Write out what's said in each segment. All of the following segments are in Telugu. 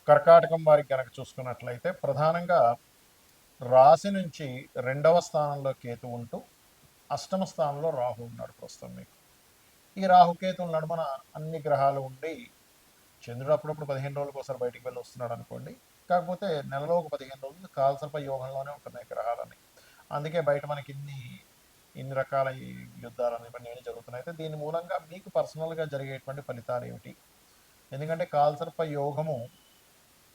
కర్కాటకం వారికి కనుక చూసుకున్నట్లయితే ప్రధానంగా రాశి నుంచి 2వ స్థానంలో కేతు ఉంటూ అష్టమ స్థానంలో రాహు ఉన్నాడు ప్రస్తుతం మీకు. ఈ రాహుకేతుల నడుమన అన్ని గ్రహాలు ఉండి చంద్రుడు అప్పుడప్పుడు 15 రోజులకు ఒకసారి బయటికి వెళ్ళి వస్తున్నాడు అనుకోండి. కాకపోతే నెలలో ఒక 15 రోజులు కాలసర్ప యోగంలోనే ఉంటున్నాయి గ్రహాలన్నీ. అందుకే బయట మనకి ఇన్ని రకాల ఈ యుద్ధాలు ఇవన్నీ జరుగుతున్నాయి. అయితే దీని మూలంగా మీకు పర్సనల్గా జరిగేటువంటి ఫలితాలు ఏమిటి? ఎందుకంటే కాలసర్ప యోగము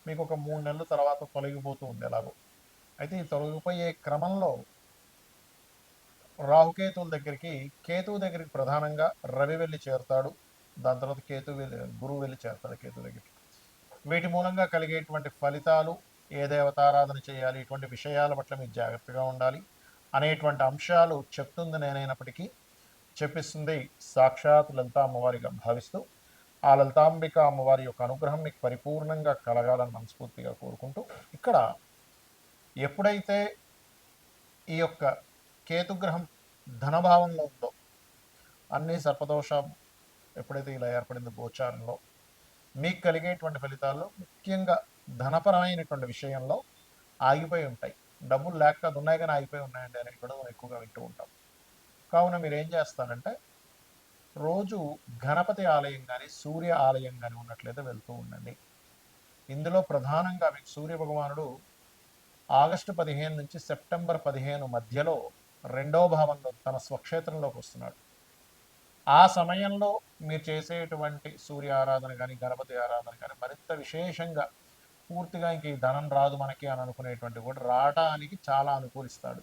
మీకు ఒక 3 నెలల తర్వాత తొలగిపోతూ ఉంది ఎలాగో. అయితే ఈ తొలగిపోయే క్రమంలో రాహుకేతువుల దగ్గరికి కేతువు దగ్గరికి ప్రధానంగా రవి వెళ్ళి చేరుతాడు. దాని తర్వాత గురువు వెళ్ళి చేరుతాడు కేతు దగ్గరికి. వీటి మూలంగా కలిగేటువంటి ఫలితాలు, ఏ దేవతారాధన చేయాలి, ఇటువంటి విషయాల పట్ల మీరు జాగ్రత్తగా ఉండాలి అనేటువంటి అంశాలు చెప్తుంది నేనైనప్పటికీ చెప్పిస్తుంది సాక్షాత్ లలితా అమ్మవారిగా భావిస్తూ ఆ లలితాంబిక అమ్మవారి యొక్క అనుగ్రహం మీకు పరిపూర్ణంగా కలగాలని మనస్ఫూర్తిగా కోరుకుంటూ ఇక్కడ ఎప్పుడైతే ఈ యొక్క కేతుగ్రహం ధనభావంలో ఉందో అన్ని సర్పదోషం ఎప్పుడైతే ఇలా ఏర్పడిందో గోచారంలో మీకు కలిగేటువంటి ఫలితాల్లో ముఖ్యంగా ధనపరమైనటువంటి విషయంలో ఆగిపోయి ఉంటాయి. డబ్బులు లేక అది ఉన్నాయి కానీ ఆగిపోయి ఉన్నాయండి అనేది కూడా మనం ఎక్కువగా వింటూ ఉంటాం. కావున మీరు ఏం చేస్తారంటే రోజు గణపతి ఆలయం కానీ సూర్య ఆలయం కానీ ఉన్నట్లయితే వెళ్తూ ఉండండి. ఇందులో ప్రధానంగా మీకు సూర్య భగవానుడు ఆగస్టు 15 నుంచి సెప్టెంబర్ 15 మధ్యలో 2వ భావంలో తన స్వక్షేత్రంలోకి వస్తున్నాడు. ఆ సమయంలో మీరు చేసేటువంటి సూర్య ఆరాధన కానీ గణపతి ఆరాధన కానీ మరింత విశేషంగా పూర్తిగా ఇంక ఈ ధనం రాదు మనకి అని అనుకునేటువంటి కూడా రావడానికి చాలా అనుకూలిస్తాడు,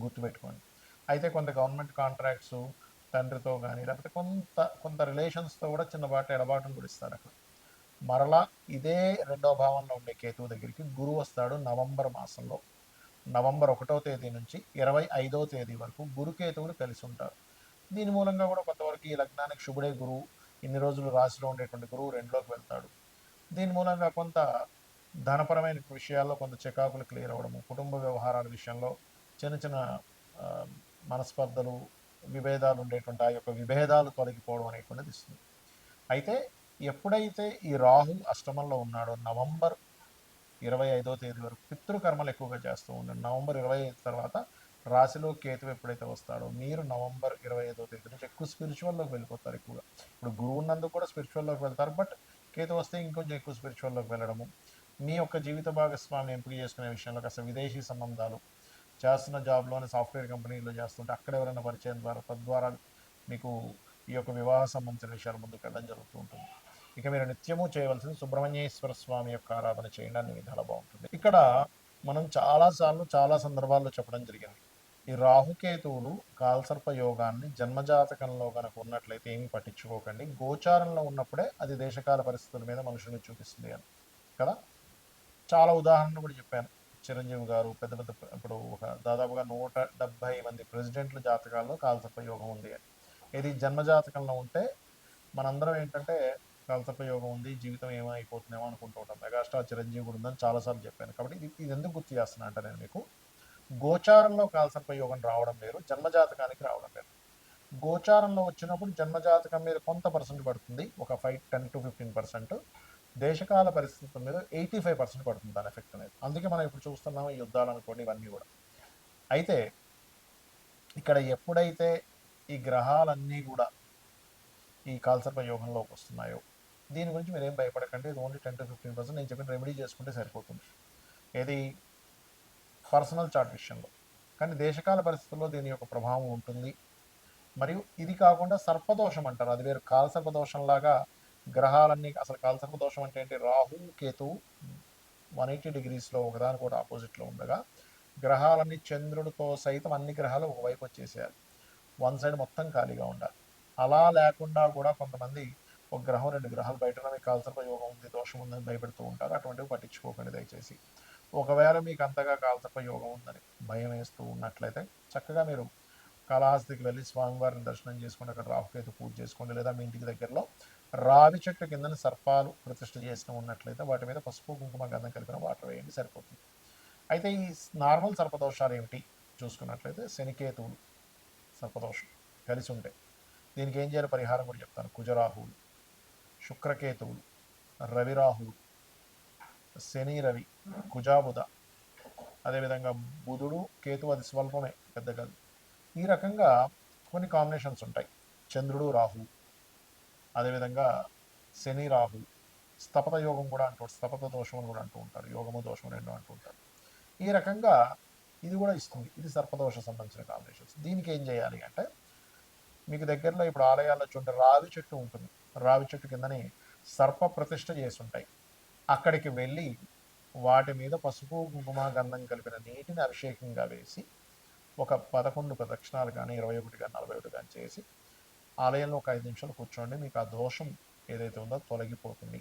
గుర్తుపెట్టుకోండి. అయితే కొంత గవర్నమెంట్ కాంట్రాక్ట్స్ తండ్రితో కానీ లేకపోతే కొంత రిలేషన్స్తో కూడా చిన్నపాటి ఎడబాటును కూడా ఇస్తారు అక్కడ. మరలా ఇదే 2వ భావంలో ఉండే కేతువు దగ్గరికి గురువు వస్తాడు నవంబర్ మాసంలో. నవంబర్ 1వ తేదీ నుంచి 25వ తేదీ వరకు గురుకేతువులు కలిసి ఉంటారు. దీని మూలంగా కూడా కొంతవరకు ఈ లగ్నానికి శుభుడే గురువు, ఇన్ని రోజులు రాశిలో ఉండేటువంటి గురువు 2లోకి వెళ్తాడు. దీని మూలంగా కొంత ధనపరమైన విషయాల్లో కొంత చికాకులు క్లియర్ అవ్వడము, కుటుంబ వ్యవహారాల విషయంలో చిన్న చిన్న మనస్పర్ధలు, విభేదాలు ఉండేటువంటి ఆ యొక్క విభేదాలు తొలగిపోవడం అనేటువంటిది ఇస్తుంది. అయితే ఎప్పుడైతే ఈ రాహు అష్టమంలో ఉన్నాడో నవంబర్ 25వ తేదీ వరకు పితృకర్మలు ఎక్కువగా చేస్తూ ఉండండి. నవంబర్ 25 తర్వాత రాశిలో కేతు ఎప్పుడైతే వస్తాడో మీరు నవంబర్ 25వ తేదీ నుంచి ఎక్కువ స్పిరిచువల్లోకి వెళ్ళిపోతారు. ఎక్కువగా ఇప్పుడు గురువు ఉన్నందుకు కూడా స్పిరిచువల్లోకి వెళ్తారు, బట్ కేతు వస్తే ఇంకొంచెం ఎక్కువ స్పిరిచువల్లోకి వెళ్ళడము, మీ యొక్క జీవిత భాగస్వామిని ఎంపిక చేసుకునే విషయంలో కాస్త విదేశీ సంబంధాలు, చేస్తున్న జాబ్లోని సాఫ్ట్వేర్ కంపెనీలో చేస్తుంటే అక్కడ ఎవరైనా పరిచయం ద్వారా తద్వారా మీకు ఈ యొక్క వివాహ సంబంధించిన విషయాలు ముందుకు వెళ్ళడం జరుగుతూ ఉంటుంది. ఇక మీరు నిత్యము చేయవలసింది సుబ్రహ్మణ్యేశ్వర స్వామి యొక్క ఆరాధన చేయండి, అన్ని విధాలు బాగుంటుంది. ఇక్కడ మనం చాలాసార్లు చాలా సందర్భాల్లో చెప్పడం జరిగింది, ఈ రాహుకేతువులు కాల్సర్ప యోగాన్ని జన్మజాతకంలో కనుక ఉన్నట్లయితే ఏమీ పట్టించుకోకండి, గోచారంలో ఉన్నప్పుడే అది దేశకాల పరిస్థితుల మీద మనుషుల్ని చూపిస్తుంది అని కదా. చాలా ఉదాహరణలు కూడా చెప్పాను. చిరంజీవి గారు పెద్ద పెద్ద ఇప్పుడు ఒక దాదాపుగా 170 మంది ప్రెసిడెంట్ల జాతకాల్లో కాల్సర్ప యోగం ఉంది అని. ఇది జన్మజాతకంలో ఉంటే మనందరం ఏంటంటే కాలసర్ప యోగం ఉంది, జీవితం ఏమైపోతుందేమో అనుకుంటూ ఉంటాం. మెగాస్టార్ చిరంజీవి కూడా ఉందని చాలాసార్లు చెప్పాను. కాబట్టి ఇది ఎందుకు గుర్తు చేస్తున్నా అంటే నేను మీకు గోచారంలో కాలసర్ప యోగం రావడం వేరు, జన్మజాతకానికి రావడం వేరు. గోచారంలో వచ్చినప్పుడు జన్మజాతకం మీద కొంత పర్సెంట్ పడుతుంది, ఒక 10 to 15%. దేశకాల పరిస్థితుల మీద 85% పడుతుంది దాని ఎఫెక్ట్ అనేది. అందుకే మనం ఇప్పుడు చూస్తున్నాం ఈ యుద్ధాలు అనుకోండి ఇవన్నీ కూడా. అయితే ఇక్కడ ఎప్పుడైతే ఈ గ్రహాలన్నీ కూడా ఈ కాల్సర్ప యోగంలోకి వస్తున్నాయో దీని గురించి మీరు ఏం భయపడకండి. ఇది ఓన్లీ 10 to 15% నేను చెప్పిన రెమెడీ చేసుకుంటే సరిపోతుంది, ఏది పర్సనల్ చార్ట్ విషయంలో. కానీ దేశకాల పరిస్థితుల్లో దీని యొక్క ప్రభావం ఉంటుంది. మరియు ఇది కాకుండా సర్పదోషం అంటారు, అది వేరు. కాలసర్పదోషంలాగా గ్రహాలన్నీ అసలు కాలసర్పదోషం అంటే ఏంటి, రాహు కేతు 180 degreesలో ఒకదాని కూడా ఆపోజిట్లో ఉండగా గ్రహాలన్నీ చంద్రుడితో సైతం అన్ని గ్రహాలు ఒకవైపు వచ్చేసేయాలి, వన్ సైడ్ మొత్తం ఖాళీగా ఉండాలి. అలా లేకుండా కూడా కొంతమంది ఒక గ్రహం 2 గ్రహాలు బయట మీకు కాల్సర్ప యోగం ఉంది, దోషం ఉందని భయపెడుతూ ఉంటారు. అటువంటివి పట్టించుకోకండి దయచేసి. ఒకవేళ మీకు అంతగా కాల్సర్ప యోగం ఉందని భయం వేస్తూ ఉన్నట్లయితే చక్కగా మీరు కాళహస్తికి వెళ్ళి స్వామివారిని దర్శనం చేసుకుని అక్కడ రాహుకేతు పూజ చేసుకోండి, లేదా మీ ఇంటికి దగ్గరలో రావి చెట్టు కింద సర్పాలు ప్రతిష్ఠ చేసిన ఉన్నట్లయితే వాటి మీద పసుపు కుంకుమ గంధం కలిపిన వాటర్ వేయండి, సరిపోతుంది. అయితే ఈ నార్మల్ సర్పదోషాలు ఏమిటి చూసుకున్నట్లయితే శనికేతువులు సర్పదోషం కలిసి ఉంటాయి. దీనికి ఏం చేయాలి పరిహారం కూడా చెప్తాను. కుజరాహువులు, శుక్రకేతువులు, రవిరాహువులు, శని రవి, కుజాబుధ, అదేవిధంగా బుధుడు కేతు, అది స్వల్పమే, పెద్ద కాదు. ఈ రకంగా కొన్ని కాంబినేషన్స్ ఉంటాయి. చంద్రుడు రాహు, అదేవిధంగా శని రాహు, స్తపత యోగం కూడా అంటూ, స్తపత దోషం అని కూడా అంటూ ఉంటారు, యోగము దోషం రెండు అంటూ ఉంటారు. ఈ రకంగా ఇది కూడా ఇస్తుంది. ఇది సర్పదోష సంబంధించిన కాంబినేషన్స్. దీనికి ఏం చేయాలి అంటే, మీకు దగ్గరలో ఇప్పుడు ఆలయాల్లో చూడండి రావి చెట్టు ఉంటుంది. రావి చెట్టు కిందని సర్ప ప్రతిష్ఠ చేసి ఉంటాయి. అక్కడికి వెళ్ళి వాటి మీద పసుపు కుంకుమ గంధం కలిపిన నీటిని అభిషేకంగా వేసి ఒక 11 ప్రదక్షిణాలు కానీ 21 కానీ 41 కానీ చేసి ఆలయంలో ఒక 5 నిమిషాలు కూర్చోండి. మీకు ఆ దోషం ఏదైతే ఉందో తొలగిపోతుంది.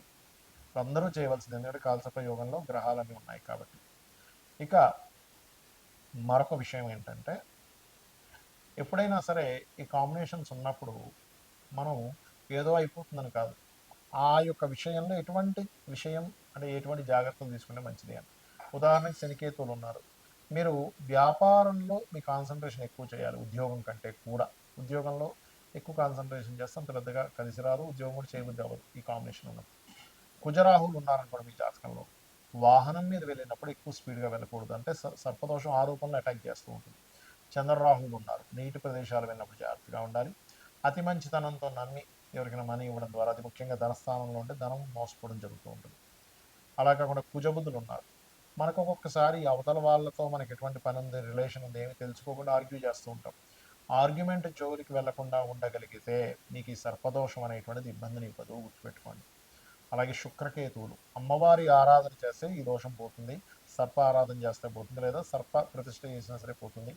అందరూ చేయవలసింది, ఎందుకంటే కాలసర్ప యోగంలో గ్రహాలన్నీ ఉన్నాయి కాబట్టి. ఇక మరొక విషయం ఏంటంటే, ఎప్పుడైనా సరే ఈ కాంబినేషన్స్ ఉన్నప్పుడు మనం ఏదో అయిపోతుందని కాదు, ఆ యొక్క విషయంలో ఎటువంటి విషయం అంటే ఎటువంటి జాగ్రత్తలు తీసుకుంటే మంచిది అని. ఉదాహరణకి శనికేతువులు ఉన్నారు. మీరు వ్యాపారంలో మీ కాన్సన్ట్రేషన్ ఎక్కువ చేయాలి ఉద్యోగం కంటే కూడా. ఉద్యోగంలో ఎక్కువ కాన్సన్ట్రేషన్ చేస్తే అంత పెద్దగా కలిసి రాదు, ఉద్యోగం కూడా చేయబుద్ధి అవ్వదు ఈ కాంబినేషన్ ఉన్నప్పుడు. కుజరాహులు ఉన్నారనుకోండి మీ జాతకంలో, వాహనం మీద వెళ్ళినప్పుడు ఎక్కువ స్పీడ్గా వెళ్ళకూడదు, అంటే సర్పదోషం ఆ రూపంలో అటాక్ చేస్తూ ఉంటుంది. చంద్రరాహులు ఉన్నారు, నీటి ప్రదేశాలు వెళ్ళినప్పుడు జాగ్రత్తగా ఉండాలి. అతి మంచితనంతో నమ్మి ఎవరికైనా మనీ ఇవ్వడం ద్వారా, అది ముఖ్యంగా ధనస్థానంలో ఉంటే ధనం మోసపోవడం జరుగుతూ ఉంటుంది. అలా కాకుండా కుజబుద్ధులు ఉన్నారు, మనకు ఒక్కొక్కసారి అవతల వాళ్ళతో మనకి ఎటువంటి పని ఉంది, రిలేషన్ ఉంది, ఏమి తెలుసుకోకుండా ఆర్గ్యూ చేస్తూ ఉంటాం. ఆర్గ్యుమెంట్ జోలికి వెళ్లకుండా ఉండగలిగితే మీకు ఈ సర్పదోషం అనేటువంటిది ఇబ్బందిని ఇవ్వదు, గుర్తుపెట్టుకోండి. అలాగే శుక్రకేతువులు, అమ్మవారి ఆరాధన చేస్తే ఈ దోషం పోతుంది, సర్ప ఆరాధన చేస్తే పోతుంది, లేదా సర్ప ప్రతిష్ఠ చేసినా సరే పోతుంది.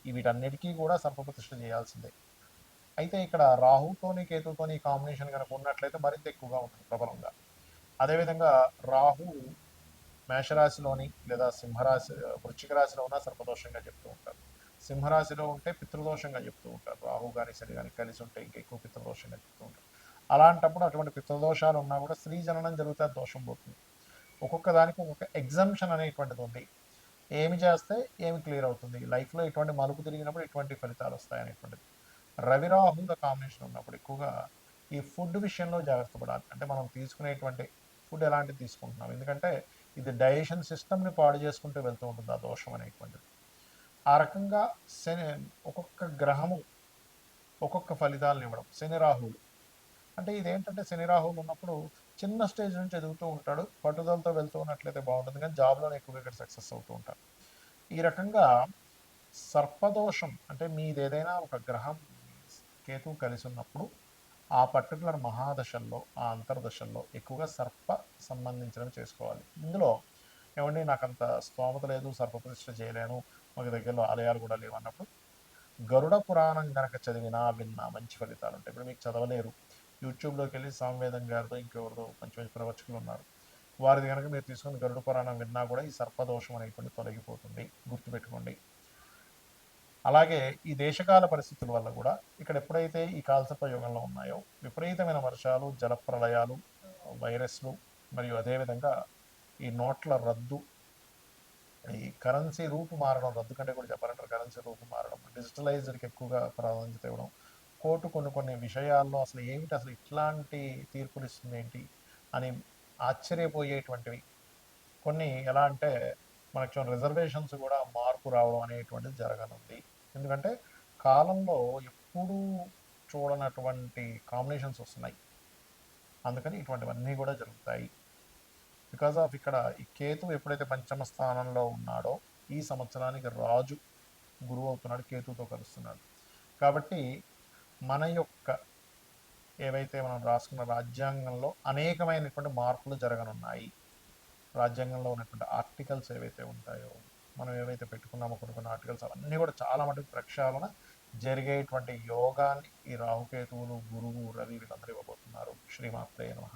వీటన్నిటికీ కూడా సర్ప ప్రతిష్ఠ చేయాల్సిందే. అయితే ఇక్కడ రాహుతోని కేతుతోని కాంబినేషన్ కనుక ఉన్నట్లయితే మరింత ఎక్కువగా ఉంటుంది ప్రబలంగా. అదేవిధంగా రాహు మేషరాశిలోని లేదా సింహరాశి, వృశ్చిక రాశిలో ఉన్న సర్పదోషంగా చెప్తూ ఉంటారు. సింహరాశిలో ఉంటే పితృదోషంగా చెప్తూ ఉంటారు. రాహు కానీ శని కానీ కలిసి ఉంటే ఇంకా ఎక్కువ పితృదోషంగా చెప్తూ ఉంటారు. అలాంటప్పుడు అటువంటి పితృదోషాలు ఉన్నా కూడా స్త్రీ జననం జరిగితే దోషం పోతుంది. ఒక్కొక్క దానికి ఒక్కొక్క ఎగ్జంప్షన్ అనేటువంటిది ఉంది. ఏమి చేస్తే ఏమి క్లియర్ అవుతుంది, లైఫ్లో ఇటువంటి మలుపు తిరిగినప్పుడు ఇటువంటి ఫలితాలు వస్తాయి అనేటువంటిది. రవిరాహుల కాంబినేషన్ ఉన్నప్పుడు ఎక్కువగా ఈ ఫుడ్ విషయంలో జాగ్రత్త పడాలి. అంటే మనం తీసుకునేటువంటి ఫుడ్ ఎలాంటిది తీసుకుంటున్నాం, ఎందుకంటే ఇది డైజెషన్ సిస్టమ్ని పాడు చేసుకుంటూ వెళ్తూ ఉంటుంది ఆ దోషం అనేటువంటిది. ఆ రకంగా శని, ఒక్కొక్క గ్రహము ఒక్కొక్క ఫలితాలను ఇవ్వడం. శని రాహువులు అంటే ఇదేంటంటే, శని రాహువులు ఉన్నప్పుడు చిన్న స్టేజ్ నుంచి ఎదుగుతూ ఉంటాడు, పట్టుదలతో వెళ్తూ ఉన్నట్లయితే బాగుంటుంది, కానీ జాబ్లో ఎక్కువగా ఇక్కడ సక్సెస్ అవుతూ ఉంటారు. ఈ రకంగా సర్పదోషం అంటే మీది ఏదైనా ఒక గ్రహం కేతువు కలిసి ఉన్నప్పుడు ఆ పర్టికులర్ మహాదశల్లో, ఆ అంతర్దశల్లో ఎక్కువగా సర్ప సంబంధించినవి చేసుకోవాలి. ఇందులో ఏమండి నాకంత స్తోమత లేదు, సర్పప్రతిష్ఠ చేయలేను, మాకు దగ్గరలో ఆలయాలు కూడా లేవు అన్నప్పుడు గరుడ పురాణం కనుక చదివినా విన్నా మంచి ఫలితాలు ఉంటాయి. ఇప్పుడు మీకు చదవలేరు, యూట్యూబ్లోకి వెళ్ళి సామవేదం గారితో ఇంకెవరితో మంచి మంచి ప్రవచకులు ఉన్నారు, వారిది కనుక మీరు తీసుకుని గరుడ పురాణం విన్నా కూడా ఈ సర్పదోషం అనేటువంటి తొలగిపోతుంది, గుర్తుపెట్టుకోండి. అలాగే ఈ దేశకాల పరిస్థితుల వల్ల కూడా ఇక్కడ ఎప్పుడైతే ఈ కాలసర్ప యుగంలో ఉన్నాయో విపరీతమైన వర్షాలు, జలప్రలయాలు, వైరస్లు, మరియు అదేవిధంగా ఈ నోట్ల రద్దు, ఈ కరెన్సీ రూపు మారడం, రద్దు కంటే కూడా చెప్పాలంటారు, కరెన్సీ రూపు మారడం, డిజిటలైజ్డ్కి ఎక్కువగా ప్రాధాన్యత ఇవ్వడం, కోర్టు కొన్ని కొన్ని విషయాల్లో అసలు ఏమిటి, అసలు ఇట్లాంటి తీర్పులు ఇస్తుంది ఏంటి అని ఆశ్చర్యపోయేటువంటివి కొన్ని. ఎలా అంటే మనకు రిజర్వేషన్స్ కూడా మార్పు రావడం అనేటువంటిది జరగనుంది. ఎందుకంటే కాలంలో ఎప్పుడూ చూడనటువంటి కాంబినేషన్స్ వస్తున్నాయి, అందుకని ఇటువంటివన్నీ కూడా జరుగుతాయి. బికాజ్ ఆఫ్ ఇక్కడ ఈ కేతు ఎప్పుడైతే పంచమ స్థానంలో ఉన్నాడో ఈ సంవత్సరానికి రాజు గురువు అవుతున్నాడు, కేతుతో కలుస్తున్నాడు. కాబట్టి మన యొక్క ఏవైతే మనం రాసుకున్న రాజ్యాంగంలో అనేకమైనటువంటి మార్పులు జరగనున్నాయి. రాజ్యాంగంలో ఉన్నటువంటి ఆర్టికల్స్ ఏవైతే ఉంటాయో, మనం ఏవైతే పెట్టుకున్నామో కొన్ని కొన్ని ఆర్టికల్స్, అవన్నీ కూడా చాలా మటుకు ప్రక్షాళన జరిగేటువంటి యోగాన్ని ఈ రాహుకేతువులు, గురువు, రవి వీళ్ళందరూ ఇవ్వబోతున్నారు. శ్రీమాత్రే నమః.